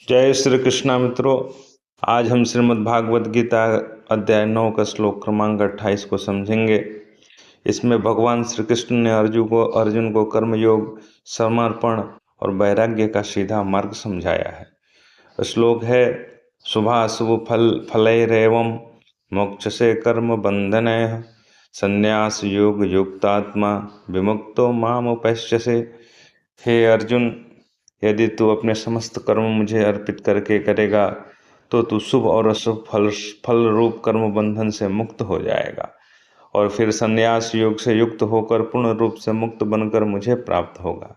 जय श्री कृष्णा मित्रों। आज हम श्रीमद् भागवत गीता अध्याय 9 का श्लोक क्रमांक 28 को समझेंगे। इसमें भगवान श्री कृष्ण ने अर्जुन को कर्मयोग, समर्पण और वैराग्य का सीधा मार्ग समझाया है। श्लोक है, शुभाशुभ फलैरेवं मोक्षसे कर्म बंधनैः संन्यास योग युक्तात्मा विमुक्तो माम उपैस्यसे। हे अर्जुन, यदि तू अपने समस्त कर्म मुझे अर्पित करके करेगा तो तू शुभ और अशुभ फल रूप कर्म बंधन से मुक्त हो जाएगा और फिर संन्यास योग से युक्त होकर पूर्ण रूप से मुक्त बनकर मुझे प्राप्त होगा।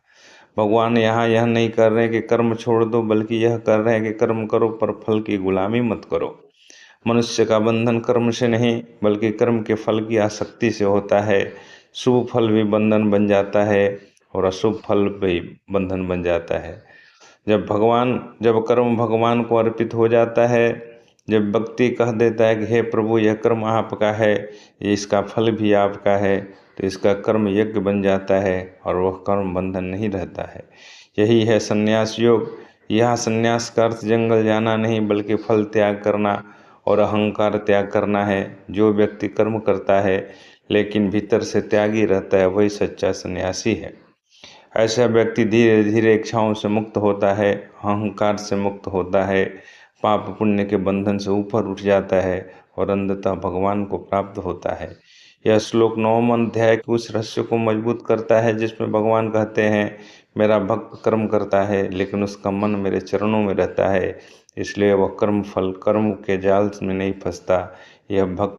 भगवान यहाँ यह नहीं कर रहे कि कर्म छोड़ दो, बल्कि यह कर रहे हैं कि कर्म करो पर फल की गुलामी मत करो। मनुष्य का बंधन कर्म से नहीं बल्कि कर्म के फल की आसक्ति से होता है। शुभ फल भी बंधन बन जाता है और अशुभ फल भी बंधन बन जाता है। जब कर्म भगवान को अर्पित हो जाता है, जब व्यक्ति कह देता है कि हे प्रभु, यह कर्म आपका है, इसका फल भी आपका है, तो इसका कर्म यज्ञ बन जाता है और वह कर्म बंधन नहीं रहता है। यही है संन्यास योग। यह संन्यास का अर्थ जंगल जाना नहीं बल्कि फल त्याग करना और अहंकार त्याग करना है। जो व्यक्ति कर्म करता है लेकिन भीतर से त्यागी रहता है, वही सच्चा सन्यासी है। ऐसा व्यक्ति धीरे धीरे इच्छाओं से मुक्त होता है, अहंकार से मुक्त होता है, पाप पुण्य के बंधन से ऊपर उठ जाता है और अंततः भगवान को प्राप्त होता है। यह श्लोक 9वें अध्याय के उस रहस्य को मजबूत करता है जिसमें भगवान कहते हैं, मेरा भक्त कर्म करता है लेकिन उसका मन मेरे चरणों में रहता है, इसलिए वह कर्म के जाल में नहीं फंसता। यह भक्त